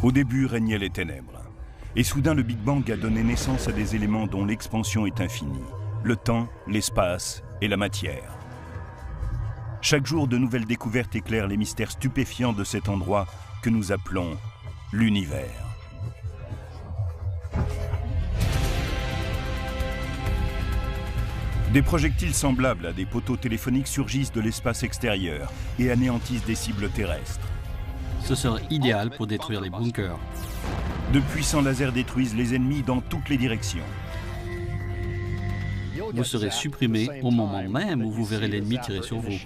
Au début régnaient les ténèbres. Et soudain, le Big Bang a donné naissance à des éléments dont l'expansion est infinie. Le temps, l'espace et la matière. Chaque jour, de nouvelles découvertes éclairent les mystères stupéfiants de cet endroit que nous appelons l'univers. Des projectiles semblables à des poteaux téléphoniques surgissent de l'espace extérieur et anéantissent des cibles terrestres. Ce serait idéal pour détruire les bunkers. De puissants lasers détruisent les ennemis dans toutes les directions. Vous serez supprimé au moment même où vous verrez l'ennemi tirer sur vous.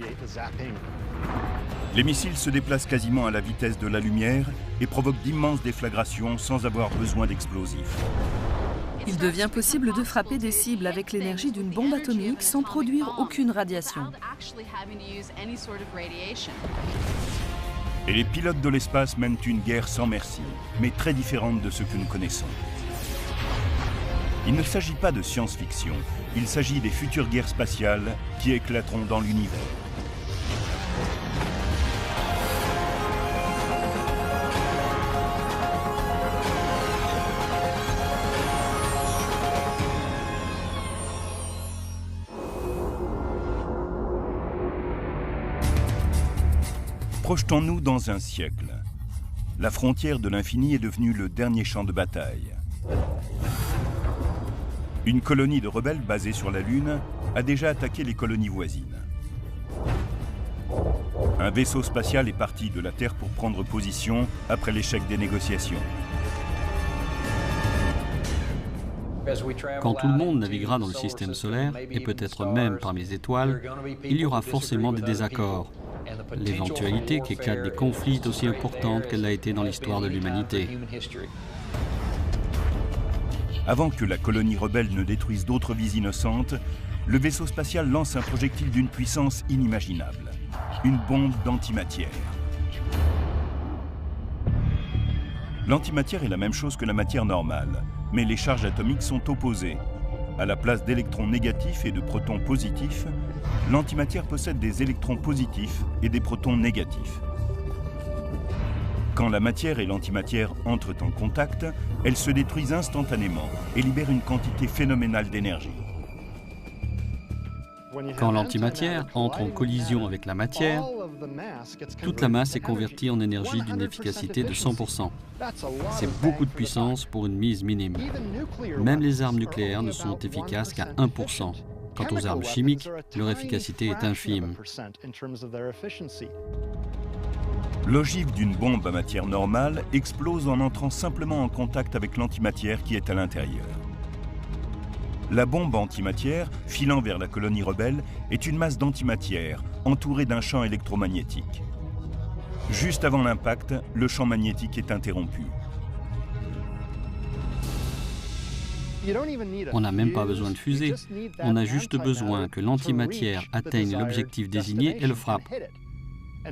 Les missiles se déplacent quasiment à la vitesse de la lumière et provoquent d'immenses déflagrations sans avoir besoin d'explosifs. Il devient possible de frapper des cibles avec l'énergie d'une bombe atomique sans produire aucune radiation. Et les pilotes de l'espace mènent une guerre sans merci, mais très différente de ce que nous connaissons. Il ne s'agit pas de science-fiction, il s'agit des futures guerres spatiales qui éclateront dans l'univers. Projetons-nous dans un siècle. La frontière de l'infini est devenue le dernier champ de bataille. Une colonie de rebelles basée sur la Lune a déjà attaqué les colonies voisines. Un vaisseau spatial est parti de la Terre pour prendre position après l'échec des négociations. Quand tout le monde naviguera dans le système solaire, et peut-être même parmi les étoiles, il y aura forcément des désaccords. L'éventualité qu'éclatent des conflits est aussi importante qu'elle l'a été dans l'histoire de l'humanité. Avant que la colonie rebelle ne détruise d'autres vies innocentes, le vaisseau spatial lance un projectile d'une puissance inimaginable. Une bombe d'antimatière. L'antimatière est la même chose que la matière normale, mais les charges atomiques sont opposées. À la place d'électrons négatifs et de protons positifs, l'antimatière possède des électrons positifs et des protons négatifs. Quand la matière et l'antimatière entrent en contact, elles se détruisent instantanément et libèrent une quantité phénoménale d'énergie. Quand l'antimatière entre en collision avec la matière, toute la masse est convertie en énergie d'une efficacité de 100%. C'est beaucoup de puissance pour une mise minime. Même les armes nucléaires ne sont efficaces qu'à 1%. Quant aux armes chimiques, leur efficacité est infime. L'ogive d'une bombe à matière normale explose en entrant simplement en contact avec l'antimatière qui est à l'intérieur. La bombe antimatière, filant vers la colonie rebelle, est une masse d'antimatière entourée d'un champ électromagnétique. Juste avant l'impact, le champ magnétique est interrompu. On n'a même pas besoin de fusée. On a juste besoin que l'antimatière atteigne l'objectif désigné et le frappe.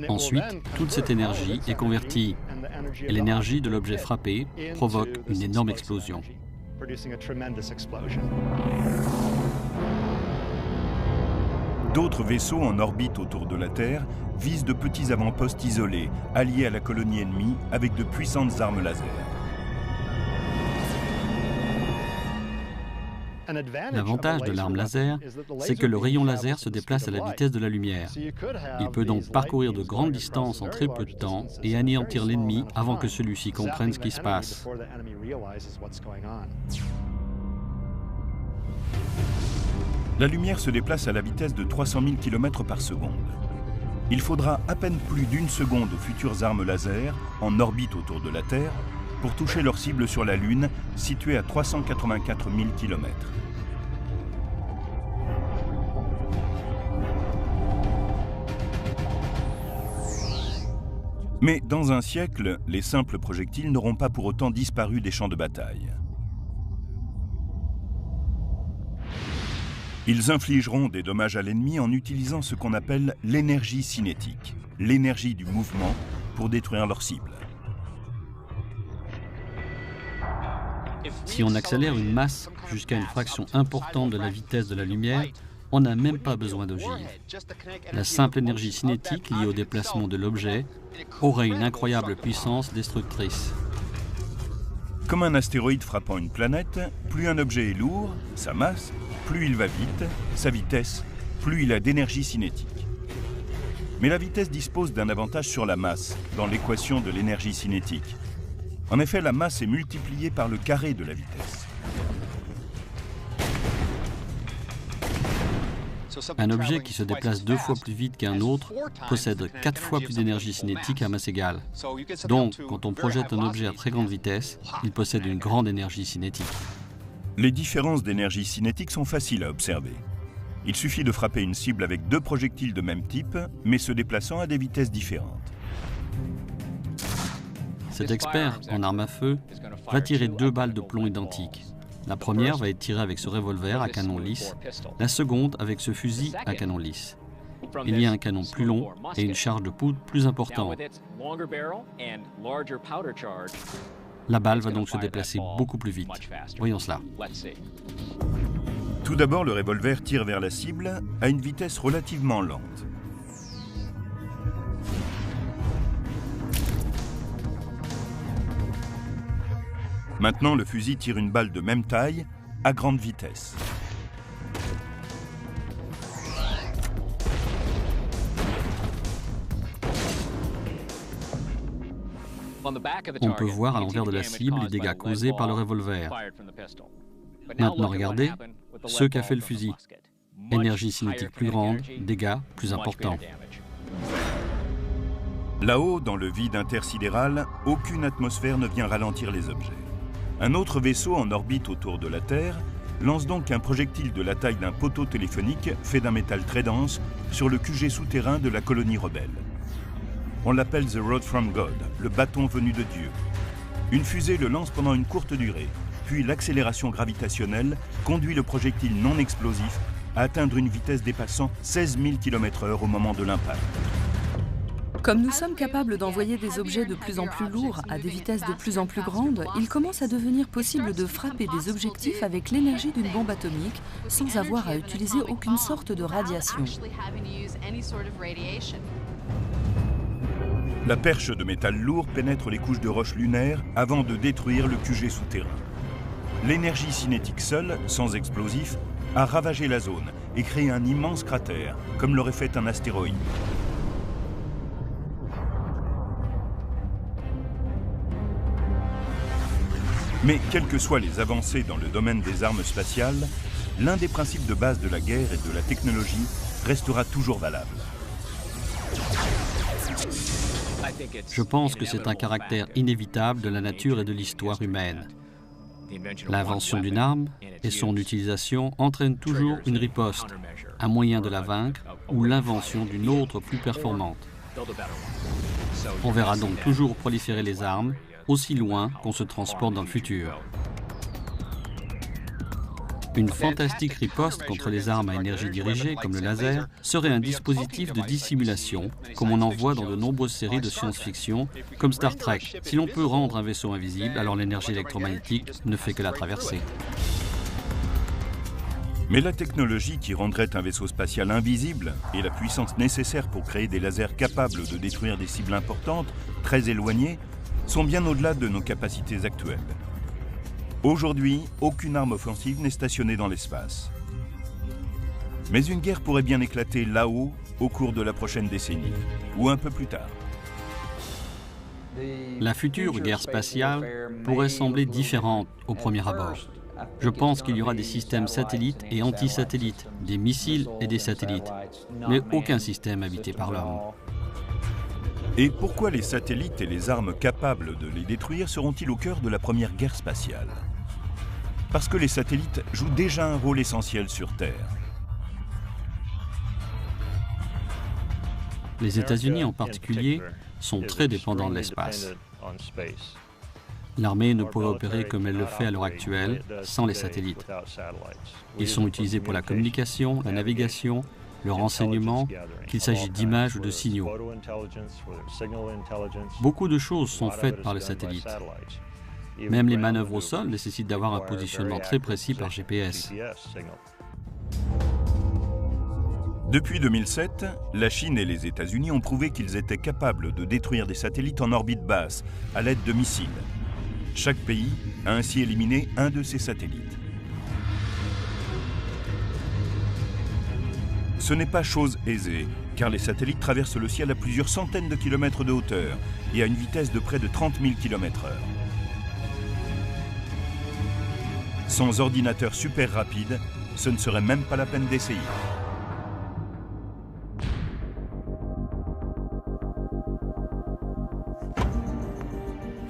Ensuite, toute cette énergie est convertie et l'énergie de l'objet frappé provoque une énorme explosion. D'autres vaisseaux en orbite autour de la Terre visent de petits avant-postes isolés, alliés à la colonie ennemie avec de puissantes armes laser. L'avantage de l'arme laser, c'est que le rayon laser se déplace à la vitesse de la lumière. Il peut donc parcourir de grandes distances en très peu de temps et anéantir l'ennemi avant que celui-ci comprenne ce qui se passe. La lumière se déplace à la vitesse de 300 000 km par seconde. Il faudra à peine plus d'une seconde aux futures armes laser en orbite autour de la Terre pour toucher leur cible sur la Lune, située à 384 000 km. Mais dans un siècle, les simples projectiles n'auront pas pour autant disparu des champs de bataille. Ils infligeront des dommages à l'ennemi en utilisant ce qu'on appelle l'énergie cinétique, l'énergie du mouvement, pour détruire leur cible. Si on accélère une masse jusqu'à une fraction importante de la vitesse de la lumière, on n'a même pas besoin d'ogive. La simple énergie cinétique liée au déplacement de l'objet aurait une incroyable puissance destructrice. Comme un astéroïde frappant une planète, plus un objet est lourd, sa masse, plus il va vite, sa vitesse, plus il a d'énergie cinétique. Mais la vitesse dispose d'un avantage sur la masse dans l'équation de l'énergie cinétique. En effet, la masse est multipliée par le carré de la vitesse. Un objet qui se déplace 2 fois plus vite qu'un autre possède 4 fois plus d'énergie cinétique à masse égale. Donc, quand on projette un objet à très grande vitesse, il possède une grande énergie cinétique. Les différences d'énergie cinétique sont faciles à observer. Il suffit de frapper une cible avec 2 projectiles de même type, mais se déplaçant à des vitesses différentes. Cet expert en arme à feu va tirer 2 balles de plomb identiques. La première va être tirée avec ce revolver à canon lisse, la seconde avec ce fusil à canon lisse. Il y a un canon plus long et une charge de poudre plus importante. La balle va donc se déplacer beaucoup plus vite. Voyons cela. Tout d'abord, le revolver tire vers la cible à une vitesse relativement lente. Maintenant, le fusil tire une balle de même taille, à grande vitesse. On peut voir à l'envers de la cible les dégâts causés par le revolver. Maintenant, regardez ce qu'a fait le fusil. Énergie cinétique plus grande, dégâts plus importants. Là-haut, dans le vide intersidéral, aucune atmosphère ne vient ralentir les objets. Un autre vaisseau en orbite autour de la Terre lance donc un projectile de la taille d'un poteau téléphonique fait d'un métal très dense sur le QG souterrain de la colonie rebelle. On l'appelle The Rod from God, le bâton venu de Dieu. Une fusée le lance pendant une courte durée, puis l'accélération gravitationnelle conduit le projectile non explosif à atteindre une vitesse dépassant 16 000 km/h au moment de l'impact. Comme nous sommes capables d'envoyer des objets de plus en plus lourds à des vitesses de plus en plus grandes, il commence à devenir possible de frapper des objectifs avec l'énergie d'une bombe atomique sans avoir à utiliser aucune sorte de radiation. La perche de métal lourd pénètre les couches de roches lunaires avant de détruire le QG souterrain. L'énergie cinétique seule, sans explosif, a ravagé la zone et créé un immense cratère, comme l'aurait fait un astéroïde. Mais quelles que soient les avancées dans le domaine des armes spatiales, l'un des principes de base de la guerre et de la technologie restera toujours valable. Je pense que c'est un caractère inévitable de la nature et de l'histoire humaine. L'invention d'une arme et son utilisation entraînent toujours une riposte, un moyen de la vaincre ou l'invention d'une autre plus performante. On verra donc toujours proliférer les armes, aussi loin qu'on se transporte dans le futur. Une fantastique riposte contre les armes à énergie dirigée, comme le laser, serait un dispositif de dissimulation, comme on en voit dans de nombreuses séries de science-fiction, comme Star Trek. Si l'on peut rendre un vaisseau invisible, alors l'énergie électromagnétique ne fait que la traverser. Mais la technologie qui rendrait un vaisseau spatial invisible et la puissance nécessaire pour créer des lasers capables de détruire des cibles importantes, très éloignées, sont bien au-delà de nos capacités actuelles. Aujourd'hui, aucune arme offensive n'est stationnée dans l'espace. Mais une guerre pourrait bien éclater là-haut au cours de la prochaine décennie, ou un peu plus tard. La future guerre spatiale pourrait sembler différente au premier abord. Je pense qu'il y aura des systèmes satellites et anti-satellites, des missiles et des satellites, mais aucun système habité par l'homme. Et pourquoi les satellites et les armes capables de les détruire seront-ils au cœur de la première guerre spatiale? Parce que les satellites jouent déjà un rôle essentiel sur Terre. Les États-Unis en particulier sont très dépendants de l'espace. L'armée ne pourrait opérer comme elle le fait à l'heure actuelle sans les satellites. Ils sont utilisés pour la communication, la navigation, le renseignement, qu'il s'agisse d'images ou de signaux. Beaucoup de choses sont faites par les satellites. Même les manœuvres au sol nécessitent d'avoir un positionnement très précis par GPS. Depuis 2007, la Chine et les États-Unis ont prouvé qu'ils étaient capables de détruire des satellites en orbite basse à l'aide de missiles. Chaque pays a ainsi éliminé un de ses satellites. Ce n'est pas chose aisée, car les satellites traversent le ciel à plusieurs centaines de kilomètres de hauteur et à une vitesse de près de 30 000 km/h. Sans ordinateur super rapide, ce ne serait même pas la peine d'essayer.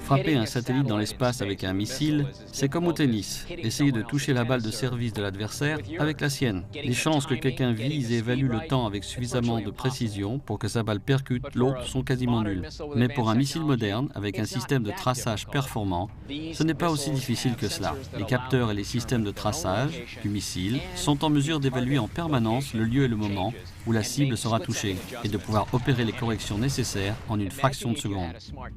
Frapper un satellite dans l'espace avec un missile, c'est comme au tennis. Essayer de toucher la balle de service de l'adversaire avec la sienne. Les chances que quelqu'un vise et évalue le temps avec suffisamment de précision pour que sa balle percute l'autre sont quasiment nulles. Mais pour un missile moderne, avec un système de traçage performant, ce n'est pas aussi difficile que cela. Les capteurs et les systèmes de traçage du missile sont en mesure d'évaluer en permanence le lieu et le moment où la cible sera touchée et de pouvoir opérer les corrections nécessaires en une fraction de seconde.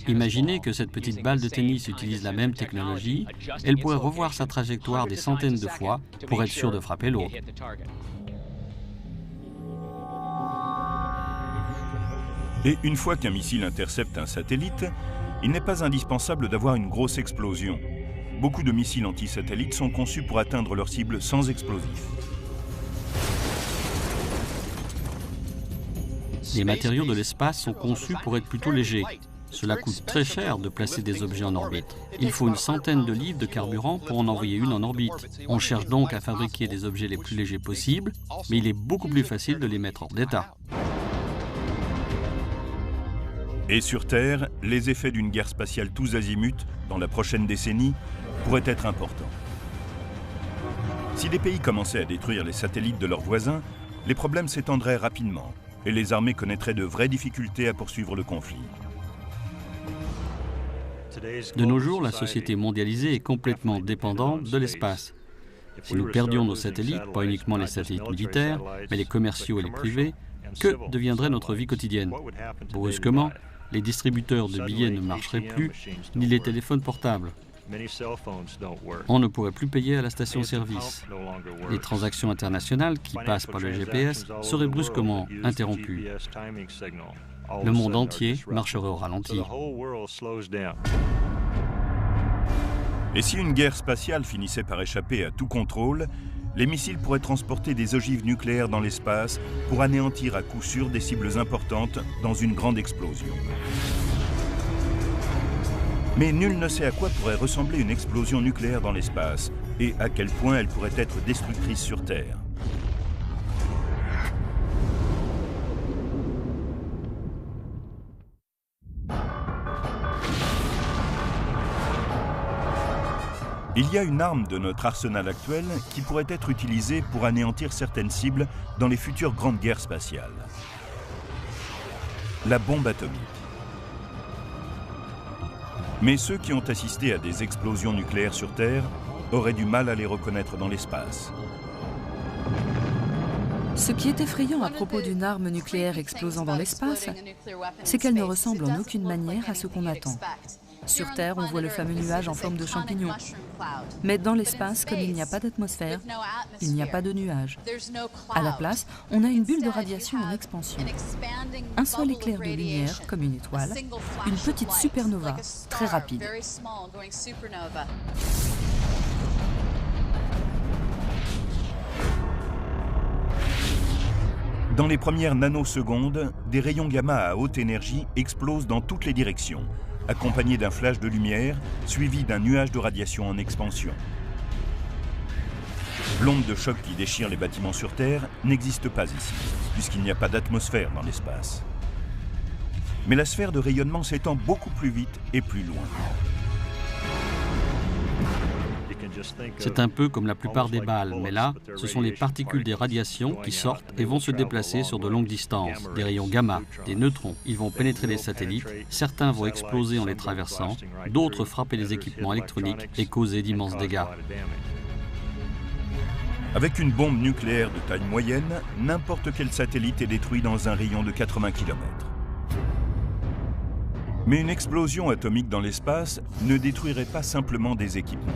Imaginez que cette petite balle de tennis utilise la même technologie, elle pourrait revoir sa trajectoire des centaines de fois pour être sûre de frapper l'autre. Et une fois qu'un missile intercepte un satellite, il n'est pas indispensable d'avoir une grosse explosion. Beaucoup de missiles anti-satellites sont conçus pour atteindre leur cible sans explosifs. Les matériaux de l'espace sont conçus pour être plutôt légers. Cela coûte très cher de placer des objets en orbite. Il faut une centaine de livres de carburant pour en envoyer une en orbite. On cherche donc à fabriquer des objets les plus légers possibles, mais il est beaucoup plus facile de les mettre hors d'état. Et sur Terre, les effets d'une guerre spatiale tous azimuts dans la prochaine décennie pourraient être importants. Si des pays commençaient à détruire les satellites de leurs voisins, les problèmes s'étendraient rapidement et les armées connaîtraient de vraies difficultés à poursuivre le conflit. De nos jours, la société mondialisée est complètement dépendante de l'espace. Si nous perdions nos satellites, pas uniquement les satellites militaires, mais les commerciaux et les privés, que deviendrait notre vie quotidienne? Brusquement, les distributeurs de billets ne marcheraient plus, ni les téléphones portables. On ne pourrait plus payer à la station-service. Les transactions internationales qui passent par le GPS seraient brusquement interrompues. Le monde entier marcherait au ralenti. Et si une guerre spatiale finissait par échapper à tout contrôle, les missiles pourraient transporter des ogives nucléaires dans l'espace pour anéantir à coup sûr des cibles importantes dans une grande explosion. Mais nul ne sait à quoi pourrait ressembler une explosion nucléaire dans l'espace et à quel point elle pourrait être destructrice sur Terre. Il y a une arme de notre arsenal actuel qui pourrait être utilisée pour anéantir certaines cibles dans les futures grandes guerres spatiales. La bombe atomique. Mais ceux qui ont assisté à des explosions nucléaires sur Terre auraient du mal à les reconnaître dans l'espace. Ce qui est effrayant à propos d'une arme nucléaire explosant dans l'espace, c'est qu'elle ne ressemble en aucune manière à ce qu'on attend. Sur Terre, on voit le fameux nuage en forme de champignon. Mais dans l'espace, comme il n'y a pas d'atmosphère, il n'y a pas de nuage. À la place, on a une bulle de radiation en expansion. Un seul éclair de lumière, comme une étoile, une petite supernova, très rapide. Dans les premières nanosecondes, des rayons gamma à haute énergie explosent dans toutes les directions, accompagnés d'un flash de lumière, suivi d'un nuage de radiation en expansion. L'onde de choc qui déchire les bâtiments sur Terre n'existe pas ici, puisqu'il n'y a pas d'atmosphère dans l'espace. Mais la sphère de rayonnement s'étend beaucoup plus vite et plus loin. C'est un peu comme la plupart des balles, mais là, ce sont les particules des radiations qui sortent et vont se déplacer sur de longues distances. Des rayons gamma, des neutrons, ils vont pénétrer les satellites, certains vont exploser en les traversant, d'autres frapper les équipements électroniques et causer d'immenses dégâts. Avec une bombe nucléaire de taille moyenne, n'importe quel satellite est détruit dans un rayon de 80 km. Mais une explosion atomique dans l'espace ne détruirait pas simplement des équipements.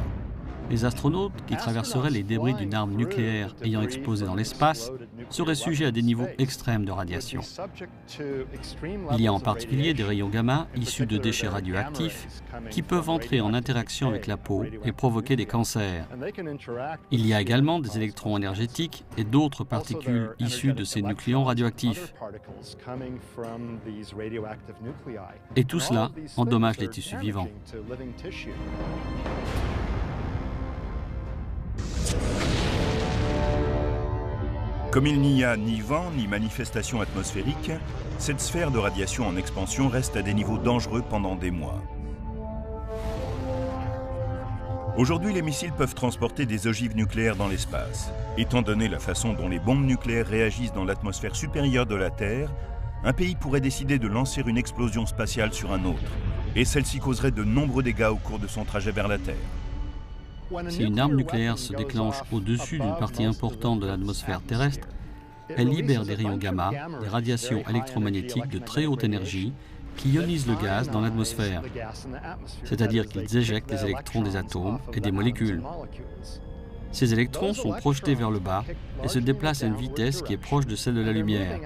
Les astronautes qui traverseraient les débris d'une arme nucléaire ayant explosé dans l'espace seraient sujets à des niveaux extrêmes de radiation. Il y a en particulier des rayons gamma issus de déchets radioactifs qui peuvent entrer en interaction avec la peau et provoquer des cancers. Il y a également des électrons énergétiques et d'autres particules issues de ces nucléons radioactifs. Et tout cela endommage les tissus vivants. Comme il n'y a ni vent ni manifestation atmosphérique, cette sphère de radiation en expansion reste à des niveaux dangereux pendant des mois. Aujourd'hui, les missiles peuvent transporter des ogives nucléaires dans l'espace. Étant donné la façon dont les bombes nucléaires réagissent dans l'atmosphère supérieure de la Terre, un pays pourrait décider de lancer une explosion spatiale sur un autre. Et celle-ci causerait de nombreux dégâts au cours de son trajet vers la Terre. Si une arme nucléaire se déclenche au-dessus d'une partie importante de l'atmosphère terrestre, elle libère des rayons gamma, des radiations électromagnétiques de très haute énergie qui ionisent le gaz dans l'atmosphère, c'est-à-dire qu'ils éjectent les électrons des atomes et des molécules. Ces électrons sont projetés vers le bas et se déplacent à une vitesse qui est proche de celle de la lumière.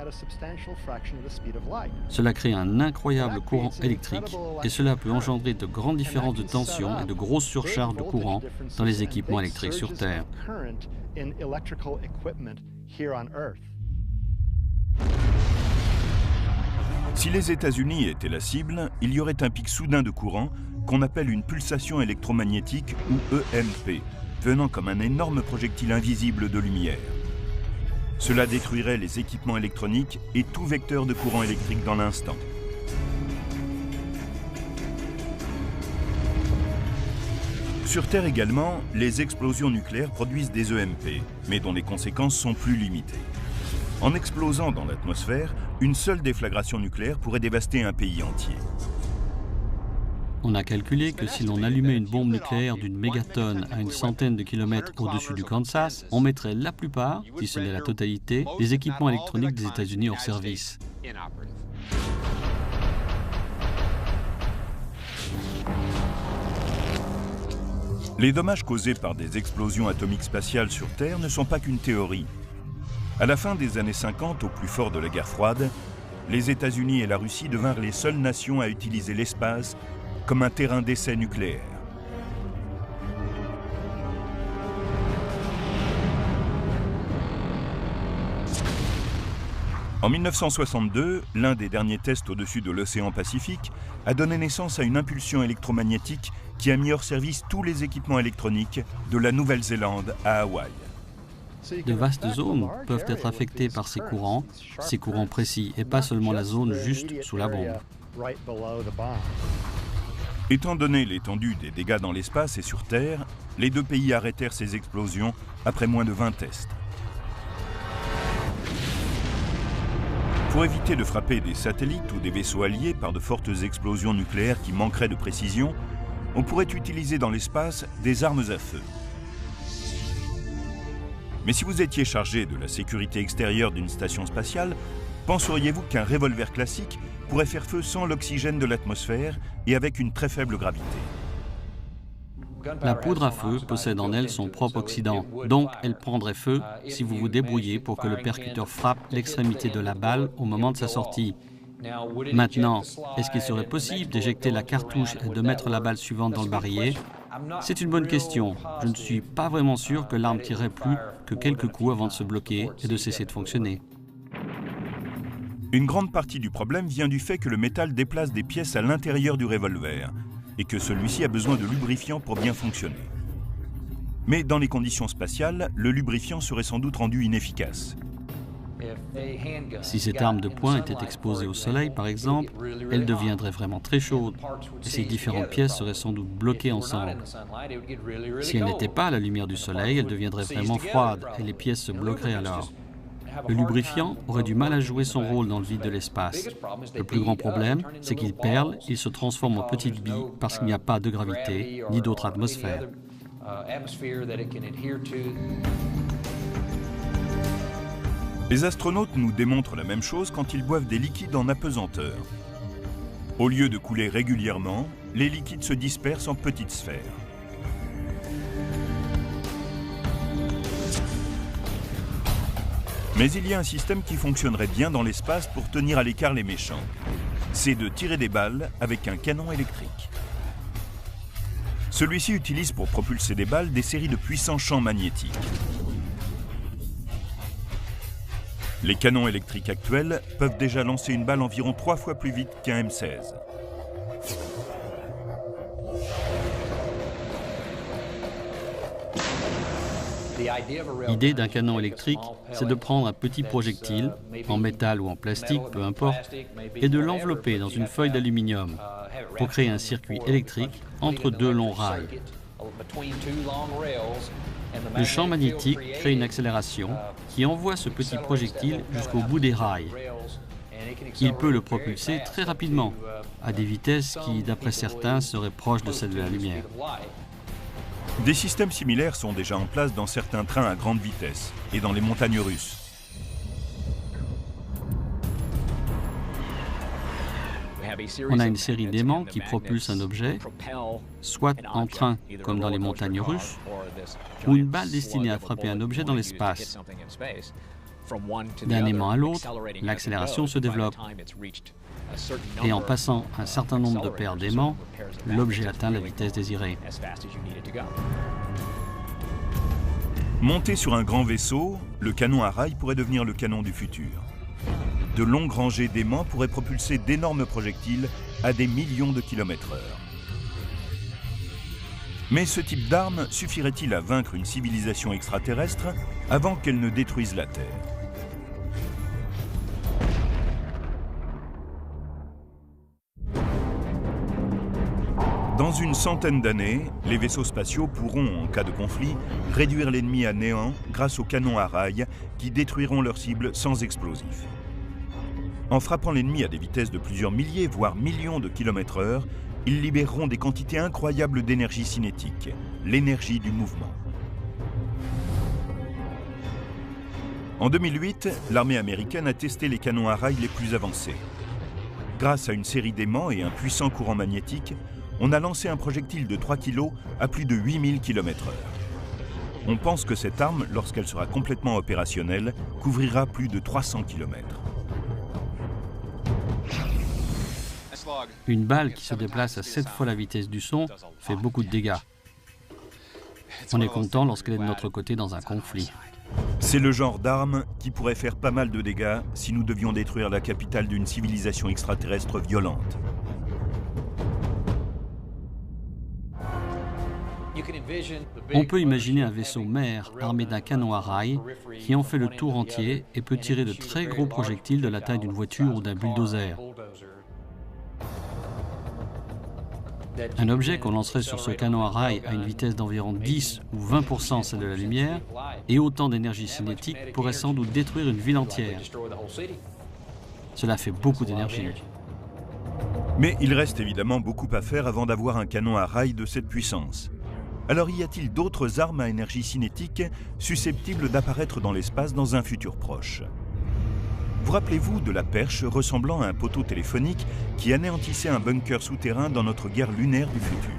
Cela crée un incroyable courant électrique et cela peut engendrer de grandes différences de tension et de grosses surcharges de courant dans les équipements électriques sur Terre. Si les États-Unis étaient la cible, il y aurait un pic soudain de courant qu'on appelle une pulsation électromagnétique ou EMP, venant comme un énorme projectile invisible de lumière. Cela détruirait les équipements électroniques et tout vecteur de courant électrique dans l'instant. Sur Terre également, les explosions nucléaires produisent des EMP, mais dont les conséquences sont plus limitées. En explosant dans l'atmosphère, une seule déflagration nucléaire pourrait dévaster un pays entier. On a calculé que si l'on allumait une bombe nucléaire d'une mégatonne à une centaine de kilomètres au-dessus du Kansas, on mettrait la plupart, si ce n'est la totalité, des équipements électroniques des États-Unis hors service. Les dommages causés par des explosions atomiques spatiales sur Terre ne sont pas qu'une théorie. À la fin des années 50, au plus fort de la guerre froide, les États-Unis et la Russie devinrent les seules nations à utiliser l'espace comme un terrain d'essai nucléaire. En 1962, l'un des derniers tests au-dessus de l'océan Pacifique a donné naissance à une impulsion électromagnétique qui a mis hors service tous les équipements électroniques de la Nouvelle-Zélande à Hawaï. De vastes zones peuvent être affectées par ces courants précis, et pas seulement la zone juste sous la bombe. Étant donné l'étendue des dégâts dans l'espace et sur Terre, les deux pays arrêtèrent ces explosions après moins de 20 tests. Pour éviter de frapper des satellites ou des vaisseaux alliés par de fortes explosions nucléaires qui manqueraient de précision, on pourrait utiliser dans l'espace des armes à feu. Mais si vous étiez chargé de la sécurité extérieure d'une station spatiale, penseriez-vous qu'un revolver classique pourrait faire feu sans l'oxygène de l'atmosphère et avec une très faible gravité? La poudre à feu possède en elle son propre oxydant, donc elle prendrait feu si vous vous débrouillez pour que le percuteur frappe l'extrémité de la balle au moment de sa sortie. Maintenant, est-ce qu'il serait possible d'éjecter la cartouche et de mettre la balle suivante dans le barillet? C'est une bonne question. Je ne suis pas vraiment sûr que l'arme tirerait plus que quelques coups avant de se bloquer et de cesser de fonctionner. Une grande partie du problème vient du fait que le métal déplace des pièces à l'intérieur du revolver et que celui-ci a besoin de lubrifiant pour bien fonctionner. Mais dans les conditions spatiales, le lubrifiant serait sans doute rendu inefficace. Si cette arme de poing était exposée au soleil, par exemple, elle deviendrait vraiment très chaude et ces différentes pièces seraient sans doute bloquées ensemble. Si elle n'était pas à la lumière du soleil, elle deviendrait vraiment froide et les pièces se bloqueraient alors. Le lubrifiant aurait du mal à jouer son rôle dans le vide de l'espace. Le plus grand problème, c'est qu'il perle, il se transforme en petites billes parce qu'il n'y a pas de gravité ni d'autre atmosphère. Les astronautes nous démontrent la même chose quand ils boivent des liquides en apesanteur. Au lieu de couler régulièrement, les liquides se dispersent en petites sphères. Mais il y a un système qui fonctionnerait bien dans l'espace pour tenir à l'écart les méchants. C'est de tirer des balles avec un canon électrique. Celui-ci utilise pour propulser des balles des séries de puissants champs magnétiques. Les canons électriques actuels peuvent déjà lancer une balle environ 3 fois plus vite qu'un M16. L'idée d'un canon électrique, c'est de prendre un petit projectile, en métal ou en plastique, peu importe, et de l'envelopper dans une feuille d'aluminium pour créer un circuit électrique entre deux longs rails. Le champ magnétique crée une accélération qui envoie ce petit projectile jusqu'au bout des rails. Il peut le propulser très rapidement, à des vitesses qui, d'après certains, seraient proches de celles de la lumière. Des systèmes similaires sont déjà en place dans certains trains à grande vitesse et dans les montagnes russes. On a une série d'aimants qui propulsent un objet, soit en train, comme dans les montagnes russes, ou une balle destinée à frapper un objet dans l'espace. D'un aimant à l'autre, l'accélération se développe. Et en passant un certain nombre de paires d'aimants, l'objet atteint la vitesse désirée. Monté sur un grand vaisseau, le canon à rail pourrait devenir le canon du futur. De longues rangées d'aimants pourraient propulser d'énormes projectiles à des millions de kilomètres/heure. Mais ce type d'arme suffirait-il à vaincre une civilisation extraterrestre avant qu'elle ne détruise la Terre ? Dans une centaine d'années, les vaisseaux spatiaux pourront, en cas de conflit, réduire l'ennemi à néant grâce aux canons à rail qui détruiront leurs cibles sans explosifs. En frappant l'ennemi à des vitesses de plusieurs milliers, voire millions de kilomètres/heure, ils libéreront des quantités incroyables d'énergie cinétique, l'énergie du mouvement. En 2008, l'armée américaine a testé les canons à rail les plus avancés. Grâce à une série d'aimants et un puissant courant magnétique, on a lancé un projectile de 3 kg à plus de 8000 km/h. On pense que cette arme, lorsqu'elle sera complètement opérationnelle, couvrira plus de 300 km. Une balle qui se déplace à 7 fois la vitesse du son fait beaucoup de dégâts. On est content lorsqu'elle est de notre côté dans un conflit. C'est le genre d'arme qui pourrait faire pas mal de dégâts si nous devions détruire la capitale d'une civilisation extraterrestre violente. On peut imaginer un vaisseau mère armé d'un canon à rail qui en fait le tour entier et peut tirer de très gros projectiles de la taille d'une voiture ou d'un bulldozer. Un objet qu'on lancerait sur ce canon à rail à une vitesse d'environ 10 ou 20% celle de la lumière et autant d'énergie cinétique pourrait sans doute détruire une ville entière. Cela fait beaucoup d'énergie. Mais il reste évidemment beaucoup à faire avant d'avoir un canon à rail de cette puissance. Alors y a-t-il d'autres armes à énergie cinétique susceptibles d'apparaître dans l'espace dans un futur proche ? Vous rappelez-vous de la perche ressemblant à un poteau téléphonique qui anéantissait un bunker souterrain dans notre guerre lunaire du futur?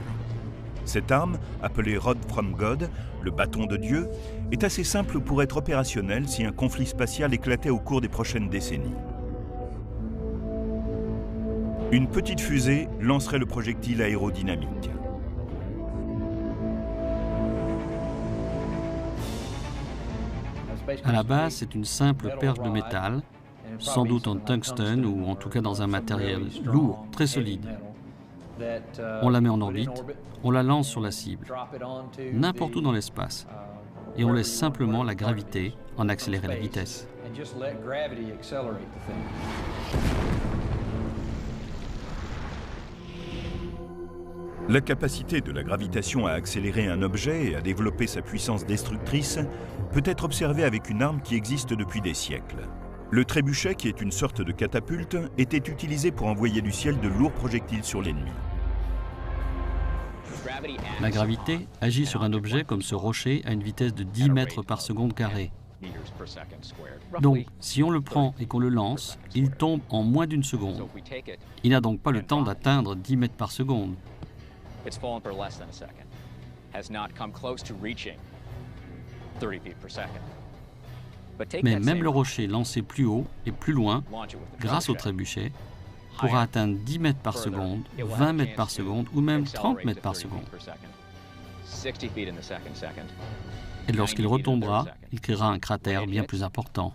Cette arme, appelée Rod from God, le bâton de Dieu, est assez simple pour être opérationnelle si un conflit spatial éclatait au cours des prochaines décennies. Une petite fusée lancerait le projectile aérodynamique. À la base, c'est une simple perche de métal, sans doute en tungstène ou en tout cas dans un matériel lourd, très solide. On la met en orbite, on la lance sur la cible, n'importe où dans l'espace, et on laisse simplement la gravité en accélérer la vitesse. La capacité de la gravitation à accélérer un objet et à développer sa puissance destructrice peut être observée avec une arme qui existe depuis des siècles. Le trébuchet, qui est une sorte de catapulte, était utilisé pour envoyer du ciel de lourds projectiles sur l'ennemi. La gravité agit sur un objet comme ce rocher à une vitesse de 10 mètres par seconde carrée. Donc, si on le prend et qu'on le lance, il tombe en moins d'une seconde. Il n'a donc pas le temps d'atteindre 10 mètres par seconde. It's fallen for less than a second, has not come close to reaching 30 feet per second. Mais même le rocher lancé plus haut et plus loin, grâce au trébuchet, pourra atteindre 10 mètres par seconde, 20 mètres par seconde ou même 30 mètres par seconde. Et lorsqu'il retombera, il créera un cratère bien plus important.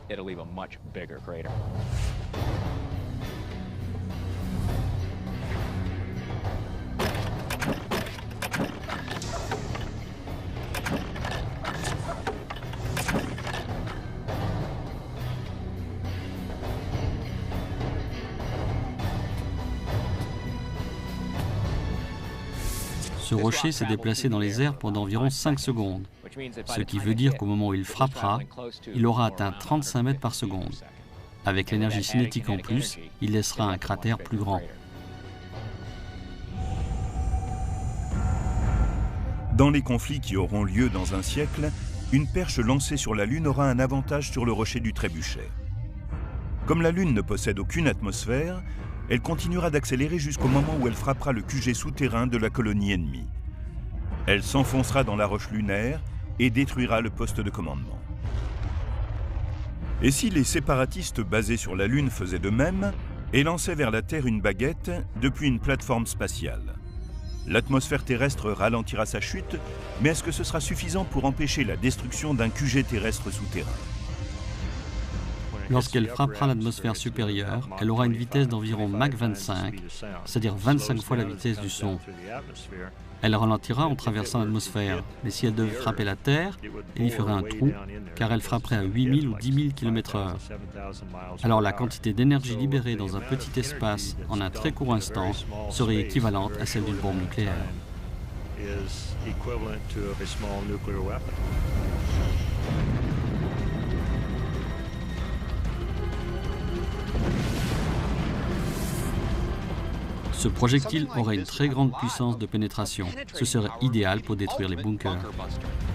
Ce rocher s'est déplacé dans les airs pendant environ 5 secondes, ce qui veut dire qu'au moment où il frappera, il aura atteint 35 mètres par seconde. Avec l'énergie cinétique en plus, il laissera un cratère plus grand. Dans les conflits qui auront lieu dans un siècle, une perche lancée sur la Lune aura un avantage sur le rocher du trébuchet. Comme la Lune ne possède aucune atmosphère, elle continuera d'accélérer jusqu'au moment où elle frappera le QG souterrain de la colonie ennemie. Elle s'enfoncera dans la roche lunaire et détruira le poste de commandement. Et si les séparatistes basés sur la Lune faisaient de même et lançaient vers la Terre une baguette depuis une plateforme spatiale? L'atmosphère terrestre ralentira sa chute, mais est-ce que ce sera suffisant pour empêcher la destruction d'un QG terrestre souterrain? Lorsqu'elle frappera l'atmosphère supérieure, elle aura une vitesse d'environ Mach 25, c'est-à-dire 25 fois la vitesse du son. Elle ralentira en traversant l'atmosphère, mais si elle devait frapper la Terre, elle y ferait un trou, car elle frapperait à 8000 ou 10 000 km/h. Alors la quantité d'énergie libérée dans un petit espace en un très court instant serait équivalente à celle d'une bombe nucléaire. Ce projectile aurait une très grande puissance de pénétration. Ce serait idéal pour détruire les bunkers.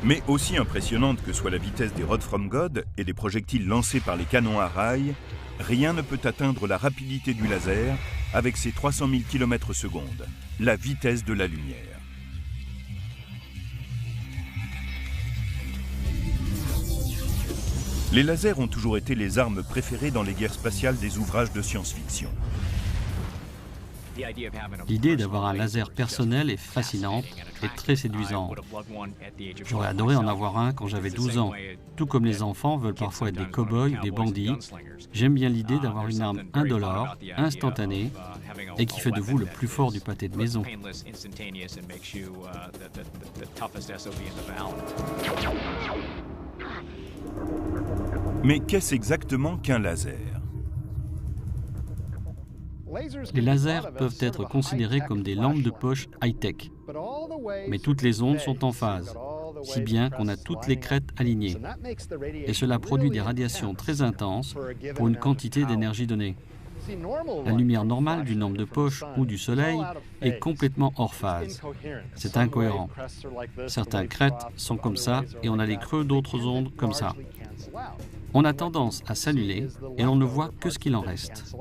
Mais aussi impressionnante que soit la vitesse des Rod from God et des projectiles lancés par les canons à rail, rien ne peut atteindre la rapidité du laser avec ses 300 000 km/s, la vitesse de la lumière. Les lasers ont toujours été les armes préférées dans les guerres spatiales des ouvrages de science-fiction. L'idée d'avoir un laser personnel est fascinante et très séduisante. J'aurais adoré en avoir un quand j'avais 12 ans. Tout comme les enfants veulent parfois être des cow-boys ou des bandits, j'aime bien l'idée d'avoir une arme indolore, instantanée, et qui fait de vous le plus fort du pâté de maison. Mais qu'est-ce exactement qu'un laser ? Les lasers peuvent être considérés comme des lampes de poche high-tech, mais toutes les ondes sont en phase, si bien qu'on a toutes les crêtes alignées. Et cela produit des radiations très intenses pour une quantité d'énergie donnée. La lumière normale d'une lampe de poche ou du soleil est complètement hors phase. C'est incohérent. Certaines crêtes sont comme ça et on a les creux d'autres ondes comme ça. On a tendance à s'annuler et on ne voit que ce qu'il en reste.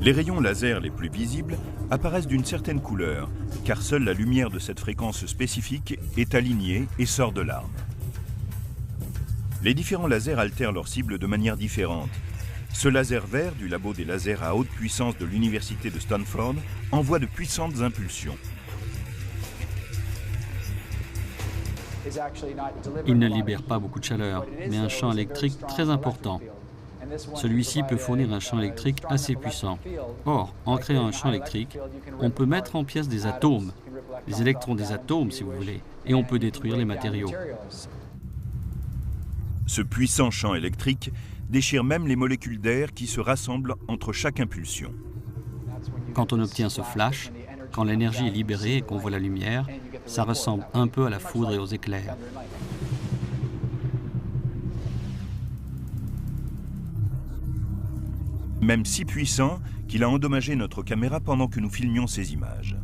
Les rayons laser les plus visibles apparaissent d'une certaine couleur, car seule la lumière de cette fréquence spécifique est alignée et sort de l'arme. Les différents lasers altèrent leur cible de manière différente. Ce laser vert du labo des lasers à haute puissance de l'université de Stanford envoie de puissantes impulsions. Il ne libère pas beaucoup de chaleur, mais un champ électrique très important. Celui-ci peut fournir un champ électrique assez puissant. Or, en créant un champ électrique, on peut mettre en pièces des atomes, les électrons des atomes si vous voulez, et on peut détruire les matériaux. Ce puissant champ électrique déchire même les molécules d'air qui se rassemblent entre chaque impulsion. Quand on obtient ce flash, quand l'énergie est libérée et qu'on voit la lumière, ça ressemble un peu à la foudre et aux éclairs. Même si puissant qu'il a endommagé notre caméra pendant que nous filmions ces images.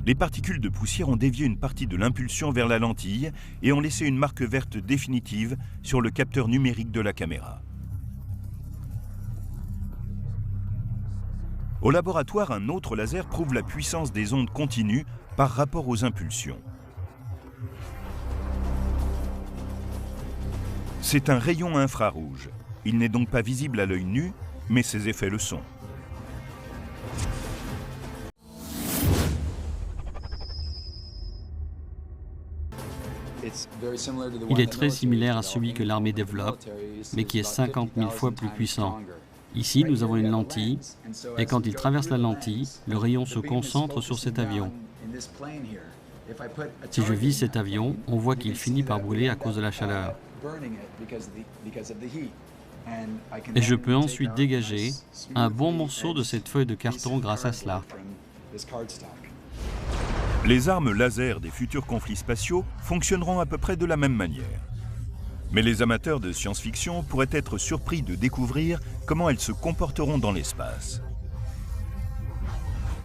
Les particules de poussière ont dévié une partie de l'impulsion vers la lentille et ont laissé une marque verte définitive sur le capteur numérique de la caméra. Au laboratoire, un autre laser prouve la puissance des ondes continues par rapport aux impulsions. C'est un rayon infrarouge. Il n'est donc pas visible à l'œil nu, mais ses effets le sont. Il est très similaire à celui que l'armée développe, mais qui est 50 000 fois plus puissant. Ici, nous avons une lentille, et quand il traverse la lentille, le rayon se concentre sur cet avion. Si je vise cet avion, on voit qu'il finit par brûler à cause de la chaleur. Et je peux ensuite dégager un bon morceau de cette feuille de carton grâce à cela. Les armes laser des futurs conflits spatiaux fonctionneront à peu près de la même manière. Mais les amateurs de science-fiction pourraient être surpris de découvrir comment elles se comporteront dans l'espace.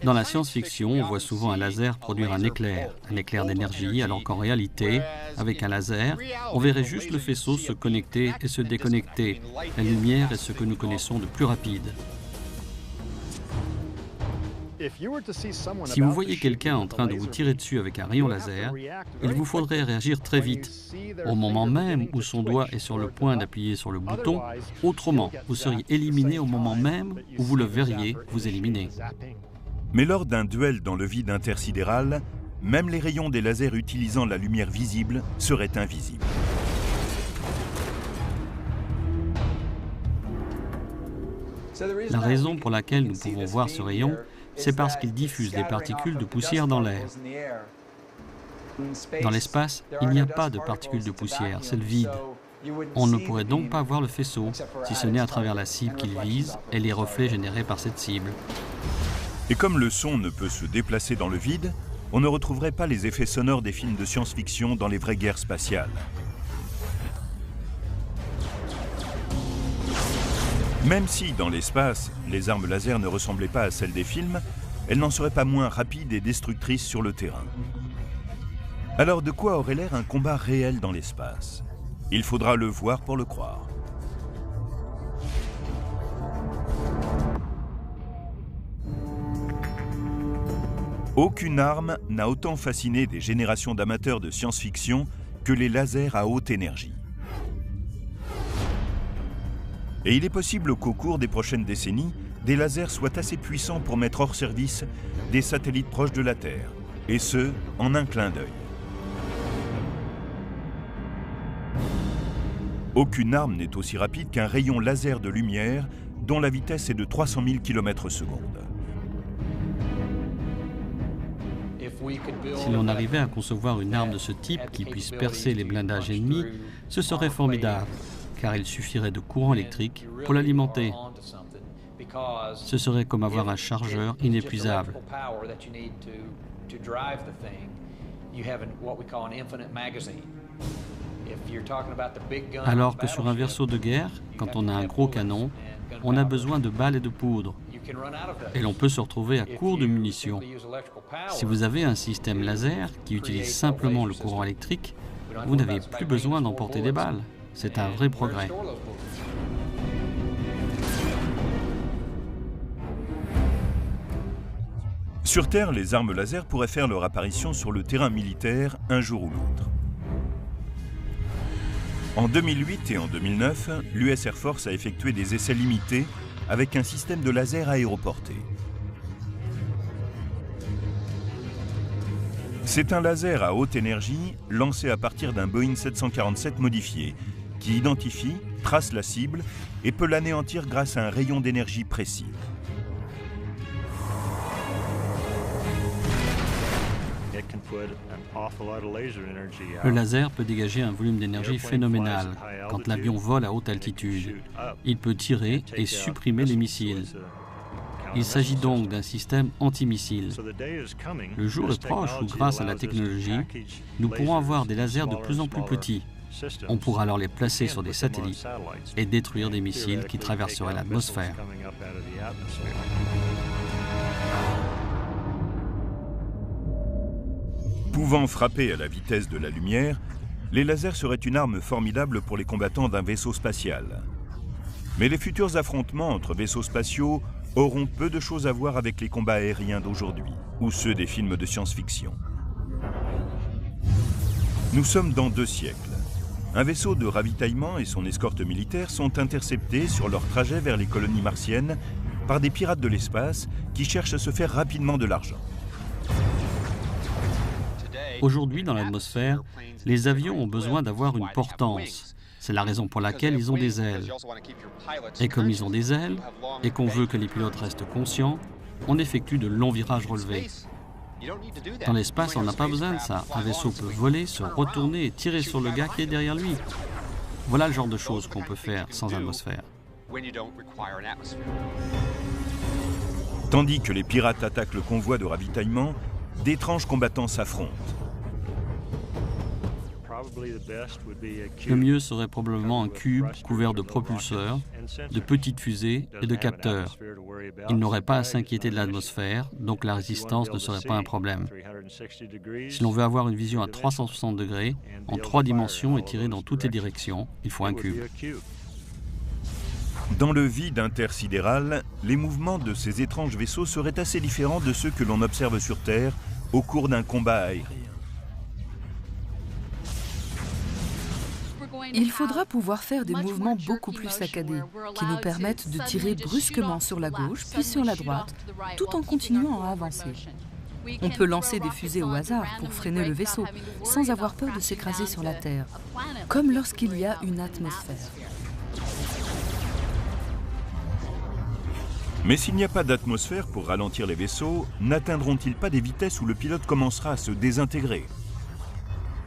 Dans la science-fiction, on voit souvent un laser produire un éclair d'énergie, alors qu'en réalité, avec un laser, on verrait juste le faisceau se connecter et se déconnecter. La lumière est ce que nous connaissons de plus rapide. Si vous voyez quelqu'un en train de vous tirer dessus avec un rayon laser, il vous faudrait réagir très vite, au moment même où son doigt est sur le point d'appuyer sur le bouton. Autrement, vous seriez éliminé au moment même où vous le verriez vous éliminer. Mais lors d'un duel dans le vide intersidéral, même les rayons des lasers utilisant la lumière visible seraient invisibles. La raison pour laquelle nous pouvons voir ce rayon, c'est parce qu'il diffuse des particules de poussière dans l'air. Dans l'espace, il n'y a pas de particules de poussière, c'est le vide. On ne pourrait donc pas voir le faisceau, si ce n'est à travers la cible qu'il vise et les reflets générés par cette cible. Et comme le son ne peut se déplacer dans le vide, on ne retrouverait pas les effets sonores des films de science-fiction dans les vraies guerres spatiales. Même si, dans l'espace, les armes laser ne ressemblaient pas à celles des films, elles n'en seraient pas moins rapides et destructrices sur le terrain. Alors de quoi aurait l'air un combat réel dans l'espace? Il faudra le voir pour le croire. Aucune arme n'a autant fasciné des générations d'amateurs de science-fiction que les lasers à haute énergie. Et il est possible qu'au cours des prochaines décennies, des lasers soient assez puissants pour mettre hors service des satellites proches de la Terre, et ce, en un clin d'œil. Aucune arme n'est aussi rapide qu'un rayon laser de lumière dont la vitesse est de 300 000 km/s. Si l'on arrivait à concevoir une arme de ce type qui puisse percer les blindages ennemis, ce serait formidable, car il suffirait de courant électrique pour l'alimenter. Ce serait comme avoir un chargeur inépuisable. Alors que sur un vaisseau de guerre, quand on a un gros canon, on a besoin de balles et de poudre. Et l'on peut se retrouver à court de munitions. Si vous avez un système laser qui utilise simplement le courant électrique, vous n'avez plus besoin d'emporter des balles. C'est un vrai progrès. Sur Terre, les armes laser pourraient faire leur apparition sur le terrain militaire un jour ou l'autre. En 2008 et en 2009, l'US Air Force a effectué des essais limités avec un système de laser aéroporté. C'est un laser à haute énergie lancé à partir d'un Boeing 747 modifié qui identifie, trace la cible et peut l'anéantir grâce à un rayon d'énergie précis. Le laser peut dégager un volume d'énergie phénoménal quand l'avion vole à haute altitude. Il peut tirer et supprimer les missiles. Il s'agit donc d'un système antimissile. Le jour est proche où, grâce à la technologie, nous pourrons avoir des lasers de plus en plus petits. On pourra alors les placer sur des satellites et détruire des missiles qui traverseraient l'atmosphère. Pouvant frapper à la vitesse de la lumière, les lasers seraient une arme formidable pour les combattants d'un vaisseau spatial. Mais les futurs affrontements entre vaisseaux spatiaux auront peu de choses à voir avec les combats aériens d'aujourd'hui, ou ceux des films de science-fiction. Nous sommes dans 2 siècles. Un vaisseau de ravitaillement et son escorte militaire sont interceptés sur leur trajet vers les colonies martiennes par des pirates de l'espace qui cherchent à se faire rapidement de l'argent. Aujourd'hui, dans l'atmosphère, les avions ont besoin d'avoir une portance. C'est la raison pour laquelle ils ont des ailes. Et comme ils ont des ailes, et qu'on veut que les pilotes restent conscients, on effectue de longs virages relevés. Dans l'espace, on n'a pas besoin de ça. Un vaisseau peut voler, se retourner et tirer sur le gars qui est derrière lui. Voilà le genre de choses qu'on peut faire sans atmosphère. Tandis que les pirates attaquent le convoi de ravitaillement, d'étranges combattants s'affrontent. Le mieux serait probablement un cube couvert de propulseurs, de petites fusées et de capteurs. Il n'aurait pas à s'inquiéter de l'atmosphère, donc la résistance ne serait pas un problème. Si l'on veut avoir une vision à 360 degrés, en 3 dimensions et tirer dans toutes les directions, il faut un cube. Dans le vide intersidéral, les mouvements de ces étranges vaisseaux seraient assez différents de ceux que l'on observe sur Terre au cours d'un combat aérien. Il faudra pouvoir faire des mouvements beaucoup plus saccadés, qui nous permettent de tirer brusquement sur la gauche, puis sur la droite, tout en continuant à avancer. On peut lancer des fusées au hasard pour freiner le vaisseau, sans avoir peur de s'écraser sur la Terre, comme lorsqu'il y a une atmosphère. Mais s'il n'y a pas d'atmosphère pour ralentir les vaisseaux, n'atteindront-ils pas des vitesses où le pilote commencera à se désintégrer?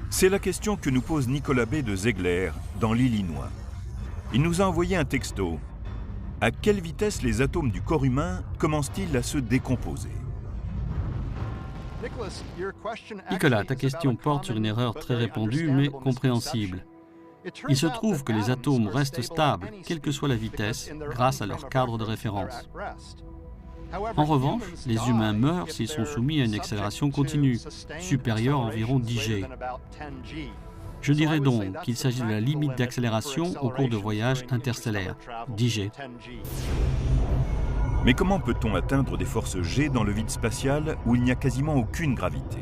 C'est la question que nous pose Nicolas B. de Ziegler, dans l'Illinois. Il nous a envoyé un texto. À quelle vitesse les atomes du corps humain commencent-ils à se décomposer? Nicolas, ta question porte sur une erreur très répandue mais compréhensible. Il se trouve que les atomes restent stables, quelle que soit la vitesse, grâce à leur cadre de référence. En revanche, les humains meurent s'ils sont soumis à une accélération continue, supérieure à environ 10 G. Je dirais donc qu'il s'agit de la limite d'accélération au cours de voyages interstellaires, 10 G. Mais comment peut-on atteindre des forces G dans le vide spatial où il n'y a quasiment aucune gravité?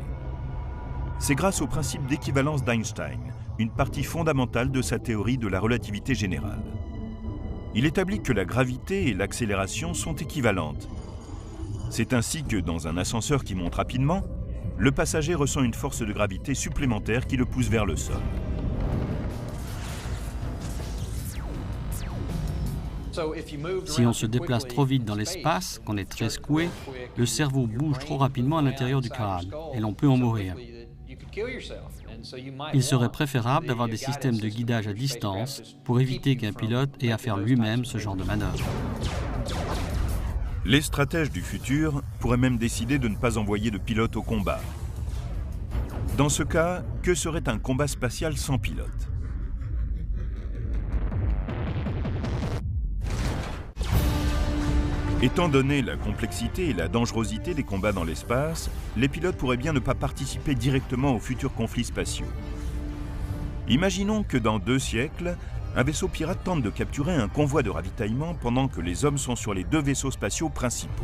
C'est grâce au principe d'équivalence d'Einstein, une partie fondamentale de sa théorie de la relativité générale. Il établit que la gravité et l'accélération sont équivalentes. C'est ainsi que, dans un ascenseur qui monte rapidement, le passager ressent une force de gravité supplémentaire qui le pousse vers le sol. Si on se déplace trop vite dans l'espace, qu'on est très secoué, le cerveau bouge trop rapidement à l'intérieur du crâne et l'on peut en mourir. Il serait préférable d'avoir des systèmes de guidage à distance pour éviter qu'un pilote ait à faire lui-même ce genre de manœuvre. Les stratèges du futur pourraient même décider de ne pas envoyer de pilote au combat. Dans ce cas, que serait un combat spatial sans pilote? Étant donné la complexité et la dangerosité des combats dans l'espace, les pilotes pourraient bien ne pas participer directement aux futurs conflits spatiaux. Imaginons que dans 2 siècles, un vaisseau pirate tente de capturer un convoi de ravitaillement pendant que les hommes sont sur les 2 vaisseaux spatiaux principaux.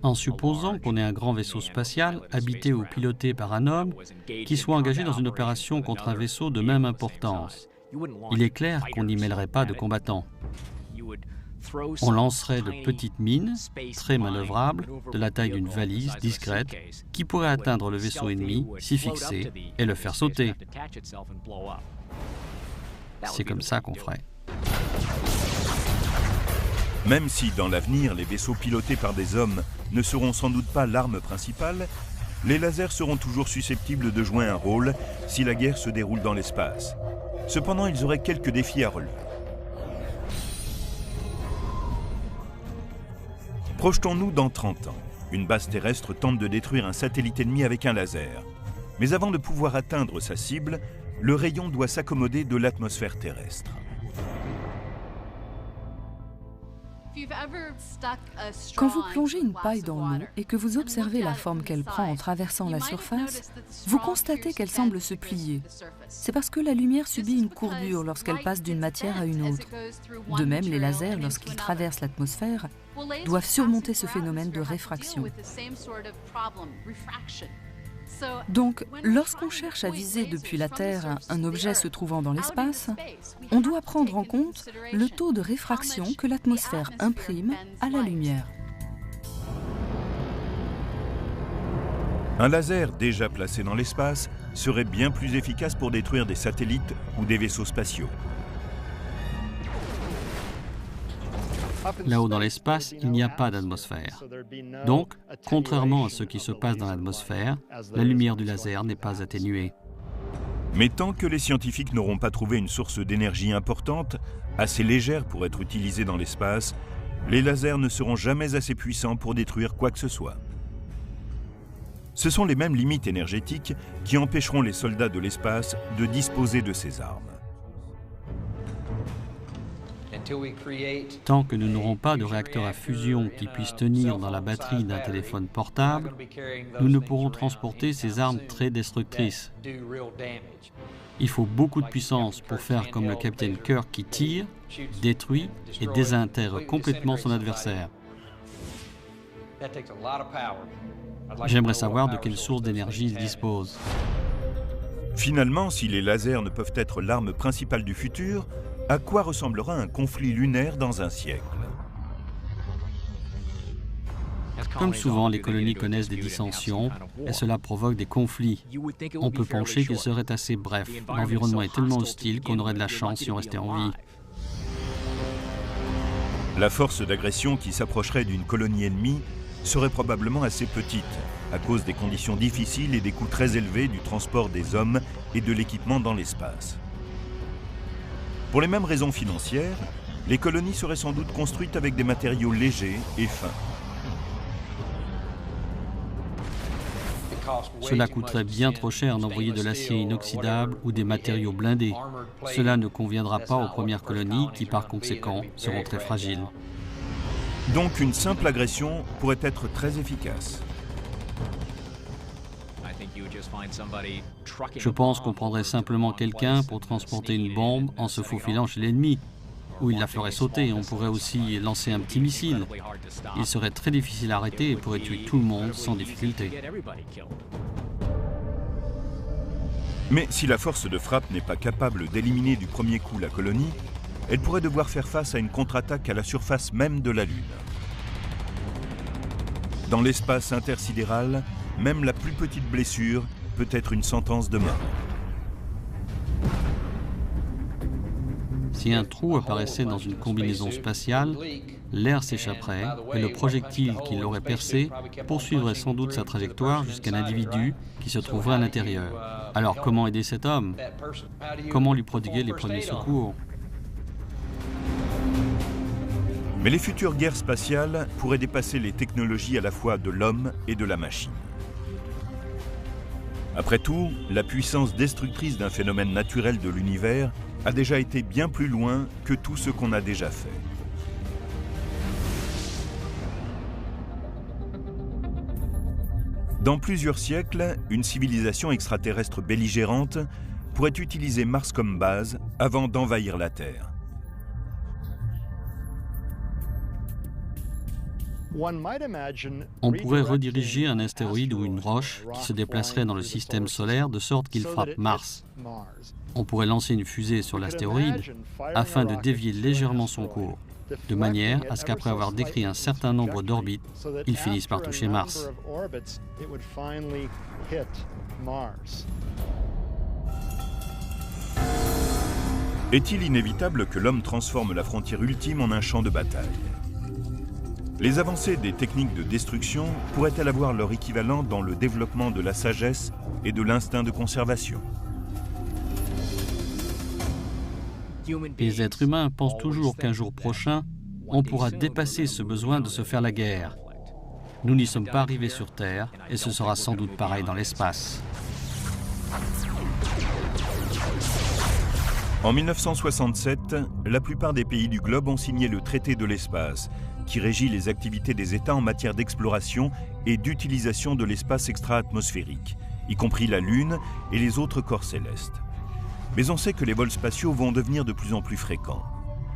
En supposant qu'on ait un grand vaisseau spatial habité ou piloté par un homme qui soit engagé dans une opération contre un vaisseau de même importance, il est clair qu'on n'y mêlerait pas de combattants. On lancerait de petites mines, très manœuvrables, de la taille d'une valise discrète, qui pourraient atteindre le vaisseau ennemi, s'y fixer et le faire sauter. C'est comme ça qu'on ferait. Même si, dans l'avenir, les vaisseaux pilotés par des hommes ne seront sans doute pas l'arme principale, les lasers seront toujours susceptibles de jouer un rôle si la guerre se déroule dans l'espace. Cependant, ils auraient quelques défis à relever. Projetons-nous dans 30 ans. Une base terrestre tente de détruire un satellite ennemi avec un laser. Mais avant de pouvoir atteindre sa cible, le rayon doit s'accommoder de l'atmosphère terrestre. Quand vous plongez une paille dans l'eau et que vous observez la forme qu'elle prend en traversant la surface, vous constatez qu'elle semble se plier. C'est parce que la lumière subit une courbure lorsqu'elle passe d'une matière à une autre. De même, les lasers, lorsqu'ils traversent l'atmosphère, doivent surmonter ce phénomène de réfraction. Donc, lorsqu'on cherche à viser depuis la Terre un objet se trouvant dans l'espace, on doit prendre en compte le taux de réfraction que l'atmosphère imprime à la lumière. Un laser déjà placé dans l'espace serait bien plus efficace pour détruire des satellites ou des vaisseaux spatiaux. Là-haut dans l'espace, il n'y a pas d'atmosphère. Donc, contrairement à ce qui se passe dans l'atmosphère, la lumière du laser n'est pas atténuée. Mais tant que les scientifiques n'auront pas trouvé une source d'énergie importante, assez légère pour être utilisée dans l'espace, les lasers ne seront jamais assez puissants pour détruire quoi que ce soit. Ce sont les mêmes limites énergétiques qui empêcheront les soldats de l'espace de disposer de ces armes. Tant que nous n'aurons pas de réacteur à fusion qui puisse tenir dans la batterie d'un téléphone portable, nous ne pourrons transporter ces armes très destructrices. Il faut beaucoup de puissance pour faire comme le capitaine Kirk qui tire, détruit et désintègre complètement son adversaire. J'aimerais savoir de quelle source d'énergie il dispose. Finalement, si les lasers ne peuvent être l'arme principale du futur, à quoi ressemblera un conflit lunaire dans un siècle? Comme souvent, les colonies connaissent des dissensions et cela provoque des conflits. On peut penser qu'il serait assez bref. L'environnement est tellement hostile qu'on aurait de la chance si on restait en vie. La force d'agression qui s'approcherait d'une colonie ennemie serait probablement assez petite, à cause des conditions difficiles et des coûts très élevés du transport des hommes et de l'équipement dans l'espace. Pour les mêmes raisons financières, les colonies seraient sans doute construites avec des matériaux légers et fins. Cela coûterait bien trop cher d'envoyer de l'acier inoxydable ou des matériaux blindés. Cela ne conviendra pas aux premières colonies qui, par conséquent, seront très fragiles. Donc une simple agression pourrait être très efficace. Je pense qu'on prendrait simplement quelqu'un pour transporter une bombe en se faufilant chez l'ennemi, ou il la ferait sauter. On pourrait aussi lancer un petit missile. Il serait très difficile à arrêter et pourrait tuer tout le monde sans difficulté. Mais si la force de frappe n'est pas capable d'éliminer du premier coup la colonie, elle pourrait devoir faire face à une contre-attaque à la surface même de la Lune. Dans l'espace intersidéral, même la plus petite blessure peut être une sentence de mort. Si un trou apparaissait dans une combinaison spatiale, l'air s'échapperait et le projectile qui l'aurait percé poursuivrait sans doute sa trajectoire jusqu'à l'individu qui se trouverait à l'intérieur. Alors comment aider cet homme? Comment lui prodiguer les premiers secours? Mais les futures guerres spatiales pourraient dépasser les technologies à la fois de l'homme et de la machine. Après tout, la puissance destructrice d'un phénomène naturel de l'univers a déjà été bien plus loin que tout ce qu'on a déjà fait. Dans plusieurs siècles, une civilisation extraterrestre belligérante pourrait utiliser Mars comme base avant d'envahir la Terre. On pourrait rediriger un astéroïde ou une roche qui se déplacerait dans le système solaire de sorte qu'il frappe Mars. On pourrait lancer une fusée sur l'astéroïde afin de dévier légèrement son cours, de manière à ce qu'après avoir décrit un certain nombre d'orbites, il finisse par toucher Mars. Est-il inévitable que l'homme transforme la frontière ultime en un champ de bataille? Les avancées des techniques de destruction pourraient-elles avoir leur équivalent dans le développement de la sagesse et de l'instinct de conservation? Les êtres humains pensent toujours qu'un jour prochain, on pourra dépasser ce besoin de se faire la guerre. Nous n'y sommes pas arrivés sur Terre et ce sera sans doute pareil dans l'espace. En 1967, la plupart des pays du globe ont signé le traité de l'espace, qui régit les activités des États en matière d'exploration et d'utilisation de l'espace extra-atmosphérique, y compris la Lune et les autres corps célestes. Mais on sait que les vols spatiaux vont devenir de plus en plus fréquents.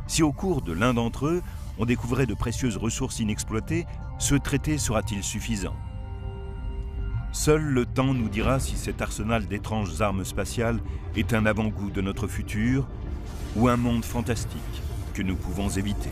Si au cours de l'un d'entre eux, on découvrait de précieuses ressources inexploitées, ce traité sera-t-il suffisant? Seul le temps nous dira si cet arsenal d'étranges armes spatiales est un avant-goût de notre futur ou un monde fantastique que nous pouvons éviter.